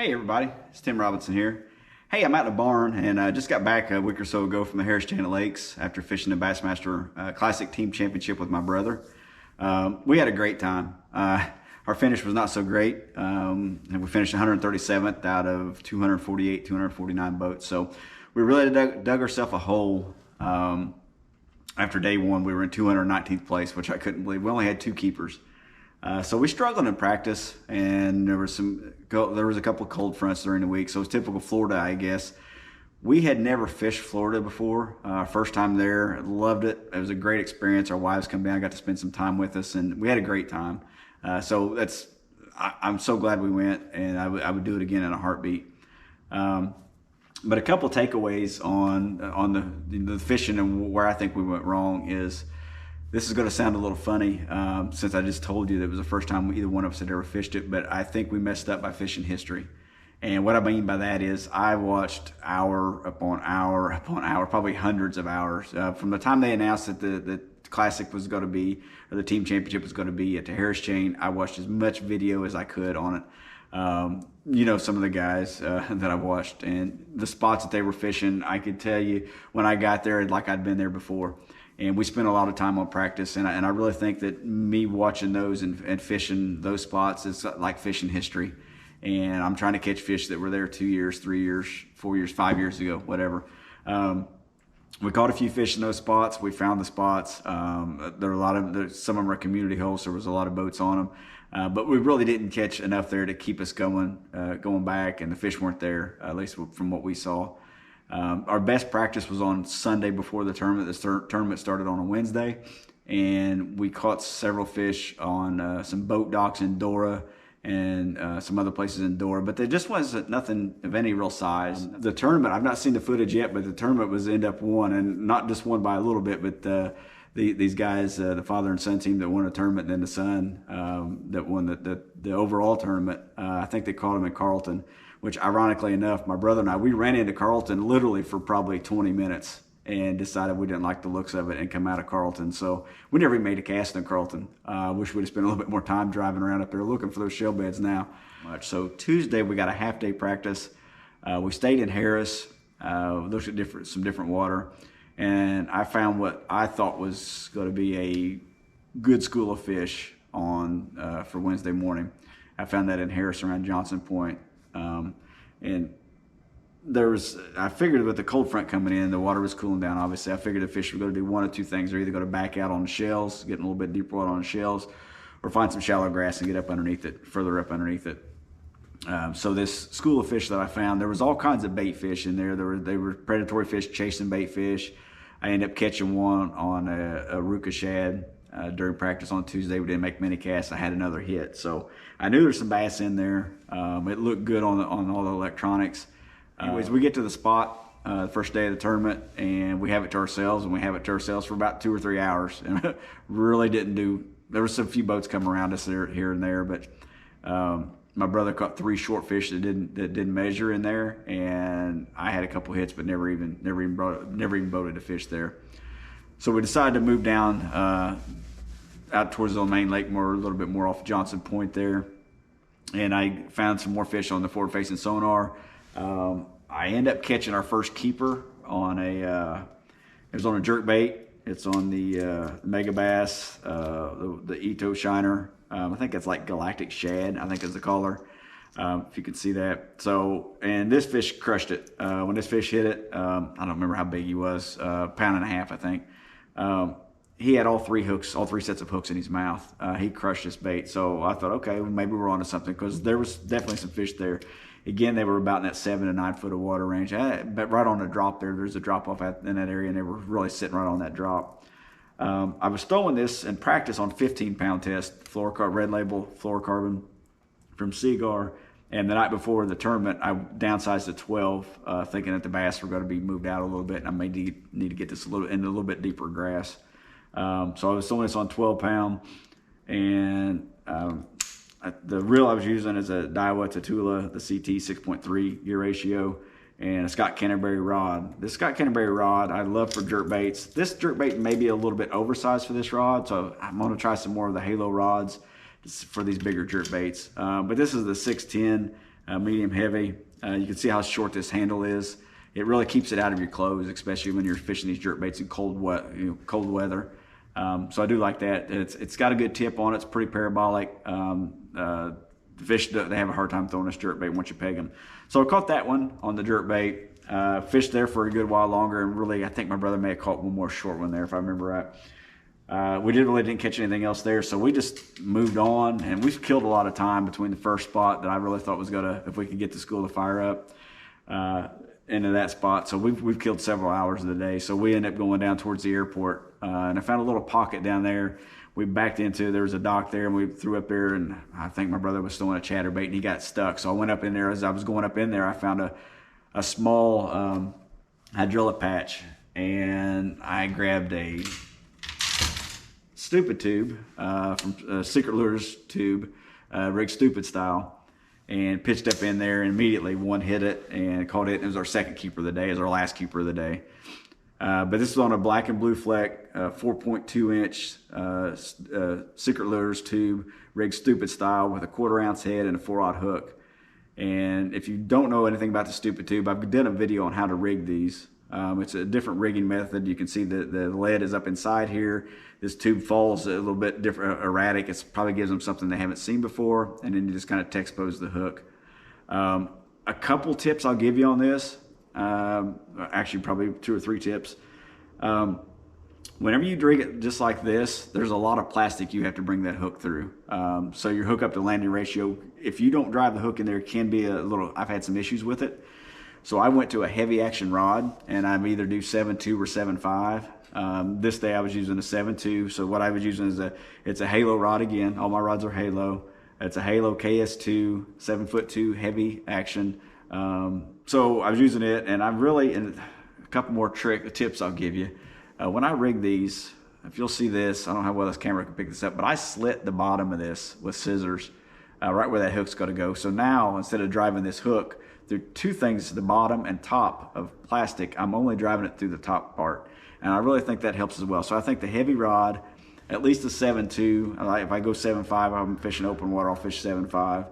Hey everybody, it's Tim Robinson here. Hey, I'm out in the barn and I just got back a week or so ago from the Harris Chain of Lakes after fishing the Bassmaster Classic Team Championship with my brother. We had a great time. Our finish was not so great, and we finished 137th out of 248, 249 boats. So we really dug ourselves a hole. After day one, we were in 219th place, which I couldn't believe. We only had two keepers. So we struggled in practice, and there was a couple of cold fronts during the week. So it was typical Florida, I guess. We had never fished Florida before. First time there, loved it. It was a great experience. Our wives come down, got to spend some time with us, and we had a great time. I'm so glad we went, and I would do it again in a heartbeat. But a couple of takeaways on the fishing and where I think we went wrong is. This is going to sound a little funny since I just told you that it was the first time either one of us had ever fished it, but I think we messed up by fishing history. And what I mean by that is I watched hour upon hour upon hour, probably hundreds of hours. From the time they announced that the Classic was going to be, or the Team Championship was going to be at the Harris Chain, I watched as much video as I could on it. Some of the guys that I watched and the spots that they were fishing, I could tell you when I got there like I'd been there before. And we spent a lot of time on practice, and I really think that me watching those and fishing those spots is like fishing history. And I'm trying to catch fish that were there 2 years, 3 years, 4 years, 5 years ago, whatever. We caught a few fish in those spots. We found the spots. There were some of them are community holes, so there was a lot of boats on them. But we really didn't catch enough there to keep us going back, and the fish weren't there, at least from what we saw. Our best practice was on Sunday before the tournament. The tournament started on a Wednesday, and we caught several fish on some boat docks in Dora and some other places in Dora, but there just wasn't nothing of any real size. The tournament, I've not seen the footage yet, but the tournament was end up won, and not just won by a little bit, but these guys, the father and son team that won a tournament, and then the son that won the overall tournament, I think they caught him in Carlton. Which ironically enough, my brother and I, we ran into Carlton literally for probably 20 minutes and decided we didn't like the looks of it and come out of Carlton. So we never even made a cast in Carlton. I wish we'd have spent a little bit more time driving around up there looking for those shell beds now. So Tuesday we got a half day practice. We stayed in Harris, looked at some different water, and I found what I thought was going to be a good school of fish for Wednesday morning. I found that in Harris around Johnson Point. And I figured with the cold front coming in, the water was cooling down, obviously. I figured the fish were going to do one of two things. They're either going to back out on the shells, getting a little bit deeper water on the shells, or find some shallow grass and get up underneath it, further up underneath it. So this school of fish that I found, there was all kinds of bait fish in there. They were predatory fish chasing bait fish. I ended up catching one on a Ruka shad. During practice on Tuesday, we didn't make many casts. I had another hit, so I knew there's some bass in there. It looked good on all the electronics. Anyways, we get to the spot the first day of the tournament, and we have it to ourselves, for about 2 or 3 hours. And really didn't do. There was a few boats coming around us here and there, but my brother caught 3 short fish that didn't measure in there, and I had a couple hits, but never even boated a fish there. So we decided to move down out towards the main lake, a little bit more off Johnson Point there, and I found some more fish on the forward-facing sonar. I end up catching our first keeper on it was on a jerk bait. It's on the Mega Bass, the Ito Shiner. I think it's like Galactic Shad, I think is the color. If you can see that. And this fish crushed it. When this fish hit it, I don't remember how big he was, 1.5 pounds, I think. He had all 3 sets of hooks in his mouth. He crushed this bait. So I thought, okay, well, maybe we're onto something, because there was definitely some fish there. Again, they were about in that 7 to 9 foot of water range. But right on the drop there's a drop off in that area, and they were really sitting right on that drop. I was throwing this in practice on 15-pound test, red label fluorocarbon from Seagar. And the night before the tournament, I downsized to 12, thinking that the bass were going to be moved out a little bit, and I may need to get this into a little bit deeper grass. So I was throwing this on 12-pound, and the reel I was using is a Daiwa Tatula, the CT 6.3 gear ratio, and a Scott Canterbury rod. This Scott Canterbury rod I love for jerk baits. This jerk bait may be a little bit oversized for this rod, so I'm going to try some more of the Halo rods for these bigger jerk baits. But this is the 610 medium heavy. You can see how short this handle is. It really keeps it out of your clothes, especially when you're fishing these jerk baits in cold weather. So I do like that. It's got a good tip on it. It's pretty parabolic. The fish, they have a hard time throwing this jerk bait once you peg them. So I caught that one on the jerk bait. Fished there for a good while longer, and really, I think my brother may have caught one more short one there, if I remember right. We didn't catch anything else there, so we just moved on, and we've killed a lot of time between the first spot that I really thought was gonna, if we could get the school to fire up, into that spot. So we've killed several hours of the day. So we ended up going down towards the airport, and I found a little pocket down there. We backed into, there was a dock there, and we threw up there, and I think my brother was throwing a chatterbait, and he got stuck. So I went up in there. As I was going up in there, I found a small hydrilla patch, and I grabbed a stupid tube from Secret Lures tube, rigged stupid style, and pitched up in there, and immediately one hit it and caught it. It was our second keeper of the day. It was our last keeper of the day. But this is on a black and blue fleck, 4.2 inch Secret Lures tube, rigged stupid style with a 1/4 ounce head and a 4/0 hook. And if you don't know anything about the stupid tube, I've done a video on how to rig these. It's a different rigging method. You can see that the lead is up inside here. This tube falls a little bit different, erratic. It probably gives them something they haven't seen before, and then you just kind of expose the hook. A couple tips I'll give you on this. Actually, probably 2 or 3 tips. Whenever you rig it just like this, there's a lot of plastic you have to bring that hook through. So your hook up to landing ratio, if you don't drive the hook in there, can be a little, I've had some issues with it. So I went to a heavy action rod, and I either do 7.2 or 7.5. This day I was using a 7.2. So what I was using is it's a Halo rod again. All my rods are Halo. It's a Halo KS2, 7'2" heavy action. So I was using it, and and a couple more tips I'll give you. When I rig these, if you'll see this, I don't know how well this camera can pick this up, but I slit the bottom of this with scissors, right where that hook's got to go. So now, instead of driving this hook through 2 things, the bottom and top of plastic, I'm only driving it through the top part. And I really think that helps as well. So I think the heavy rod, at least a 7.2, if I go 7.5, I'm fishing open water, I'll fish 7.5.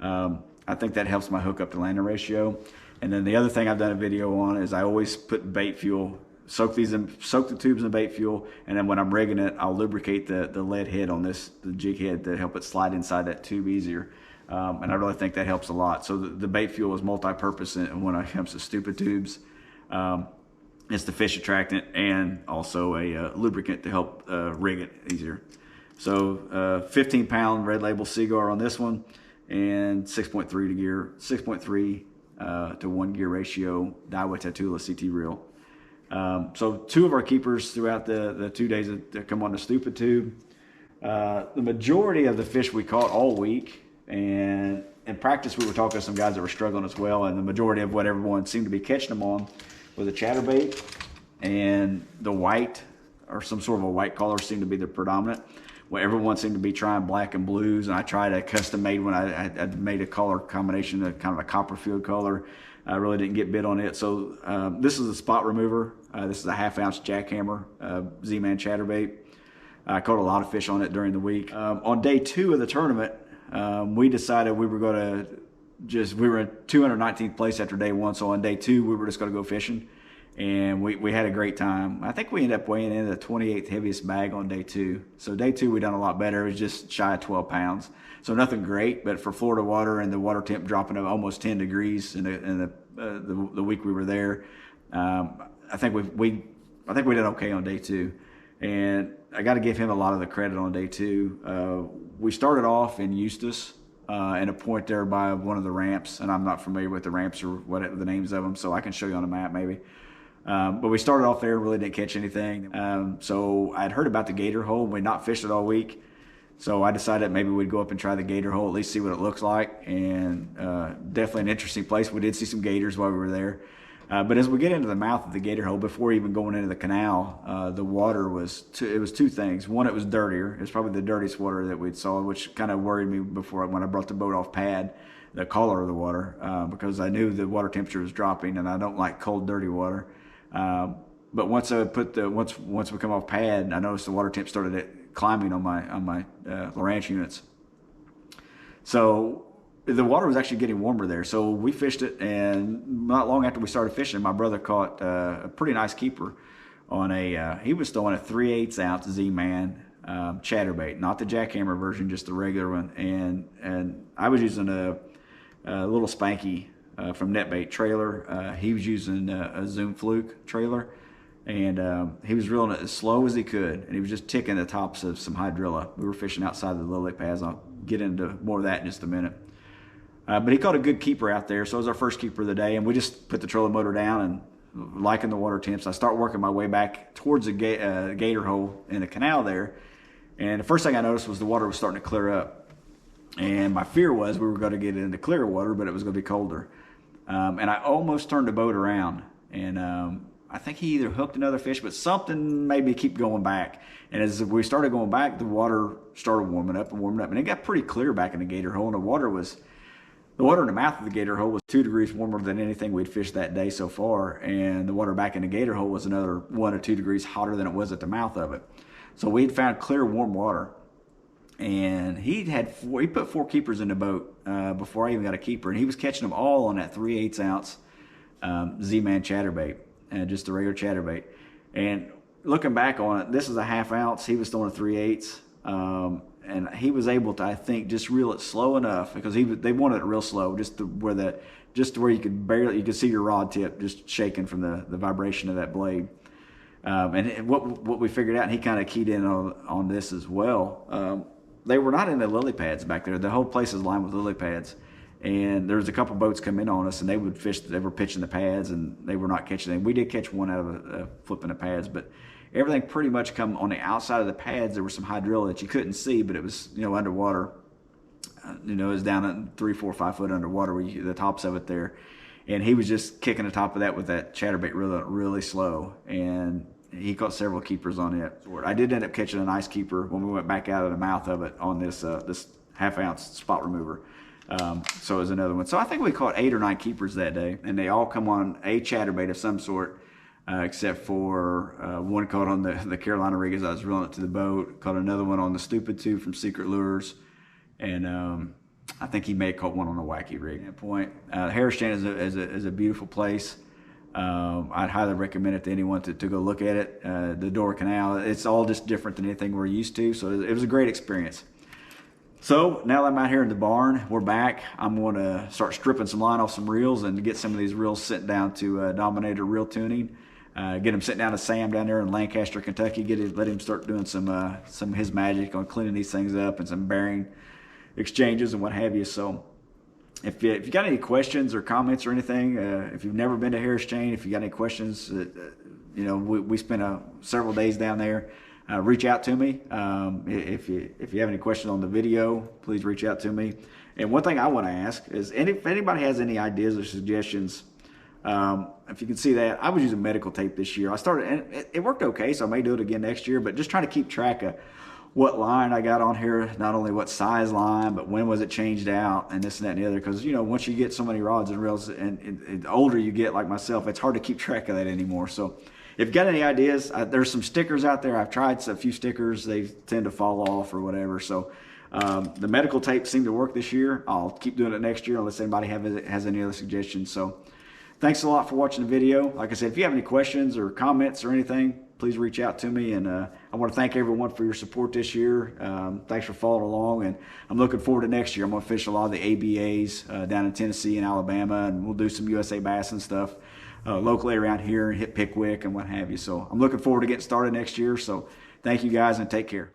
I think that helps my hook up to landing ratio. And then the other thing I've done a video on is I always put bait fuel, soak the tubes in bait fuel, and then when I'm rigging it, I'll lubricate the lead head on the jig head to help it slide inside that tube easier. And I really think that helps a lot. So the bait fuel is multi-purpose when it comes to stupid tubes. It's the fish attractant and also a lubricant to help rig it easier. So 15-pound Red Label Seaguar on this one, and 6.3 to 1 gear ratio Daiwa Tatula CT reel. So 2 of our keepers throughout the 2 days that come on the stupid tube. The majority of the fish we caught all week, and in practice we were talking to some guys that were struggling as well, and the majority of what everyone seemed to be catching them on was a chatterbait, and the white or some sort of a white color seemed to be the predominant. Well, everyone seemed to be trying black and blues, and I tried a custom made one. I made a color combination, kind of a copperfield color. I really didn't get bit on it. So this is a spot remover. This is a 1/2 ounce jackhammer Z-Man chatterbait. I caught a lot of fish on it during the week. On day 2 of the tournament, we decided we were going to we were in 219th place after day 1. So on day 2, we were just going to go fishing, and we had a great time. I think we ended up weighing in the 28th heaviest bag on day 2. So day 2, we done a lot better. It was just shy of 12 pounds. So nothing great, but for Florida water and the water temp dropping to almost 10 degrees in the week we were there, I think we did okay on day 2. And I got to give him a lot of the credit on day 2. We started off in Eustis, and a point there by one of the ramps, and I'm not familiar with the ramps or what the names of them, so I can show you on a map maybe. But we started off there, really didn't catch anything. So I'd heard about the gator hole. We'd not fished it all week. So I decided maybe we'd go up and try the gator hole, at least see what it looks like. And definitely an interesting place. We did see some gators while we were there. But as we get into the mouth of the gator hole, before even going into the canal, the water was, it was 2 things. One, it was dirtier. It was probably the dirtiest water that we'd saw, which kind of worried me before when I brought the boat off pad, the color of the water, because I knew the water temperature was dropping, and I don't like cold, dirty water. But once I once we come off pad, I noticed the water temp started climbing on my Lowrance units. So the water was actually getting warmer there. So we fished it, and not long after we started fishing, my brother caught a pretty nice keeper on he was throwing a 3/8 ounce Z-Man chatterbait, not the jackhammer version, just the regular one. And I was using a little Spanky from Netbait trailer. He was using a Zoom Fluke trailer, and he was reeling it as slow as he could, and he was just ticking the tops of some hydrilla. We were fishing outside the lily pads. I'll get into more of that in just a minute. But he caught a good keeper out there, so it was our first keeper of the day, and we just put the trolling motor down and liking the water temps. I start working my way back towards the gator hole in the canal there, and the first thing I noticed was the water was starting to clear up. And my fear was we were going to get into clear water, but it was going to be colder. And I almost turned the boat around, and I think he either hooked another fish, but something made me keep going back. And as we started going back, the water started warming up, and it got pretty clear back in the gator hole, and the water in the mouth of the gator hole was 2 degrees warmer than anything we'd fished that day so far, and the water back in the gator hole was another 1 or 2 degrees hotter than it was at the mouth of it. So we'd found clear, warm water, and he put 4 keepers in the boat before I even got a keeper, and he was catching them all on that 3/8 ounce Z-Man chatterbait, just the regular chatterbait. And looking back on it, this is a 1/2 ounce. He was throwing a 3/8. And he was able to, I think, just reel it slow enough, because they wanted it real slow, just to where you could see your rod tip just shaking from the vibration of that blade. And what we figured out, and he kind of keyed in on this as well. They were not in the lily pads back there. The whole place is lined with lily pads, and there was a couple boats come in on us, and they would fish. They were pitching the pads, and they were not catching them. We did catch one out of flipping the pads, but everything pretty much come on the outside of the pads. There was some hydrilla that you couldn't see, but it was, underwater. It was down at 3, 4, 5 foot underwater, the tops of it there. And he was just kicking the top of that with that chatterbait really, really slow. And he caught several keepers on it. I did end up catching a nice keeper when we went back out of the mouth of it on this 1/2 ounce spot remover. So it was another one. So I think we caught 8 or 9 keepers that day, and they all come on a chatterbait of some sort. Except for one caught on the Carolina rig as I was reeling it to the boat. Caught another one on the Stupid 2 from Secret Lures. And I think he may have caught one on the Wacky rig at that point. Harris Chain is a beautiful place. I'd highly recommend it to anyone to go look at it. The Dora Canal, it's all just different than anything we're used to. So it was a great experience. So now that I'm out here in the barn, we're back. I'm going to start stripping some line off some reels and get some of these reels sent down to Dominator Reel Tuning. Get him sent down to Sam down there in Lancaster, Kentucky. Let him start doing some of his magic on cleaning these things up and some bearing exchanges and what have you. So if you got any questions or comments or anything, if you've never been to Harris Chain, if you got any questions, we spent several days down there. Reach out to me. If you have any questions on the video, please reach out to me. And one thing I want to ask is, if anybody has any ideas or suggestions, if you can see that, I was using medical tape this year. I started, and it worked okay, so I may do it again next year, but just trying to keep track of what line I got on here, not only what size line, but when was it changed out, and this and that and the other. Because, once you get so many rods and reels, and the older you get, like myself, it's hard to keep track of that anymore. So if you got any ideas, there's some stickers out there. I've tried a few stickers. They tend to fall off or whatever. So the medical tape seemed to work this year. I'll keep doing it next year unless anybody has any other suggestions. So thanks a lot for watching the video. Like I said, if you have any questions or comments or anything, please reach out to me. And I want to thank everyone for your support this year. Thanks for following along. And I'm looking forward to next year. I'm going to fish a lot of the ABAs down in Tennessee and Alabama, and we'll do some USA bass and stuff locally around here and hit Pickwick and what have you. So I'm looking forward to getting started next year. So thank you guys, and take care.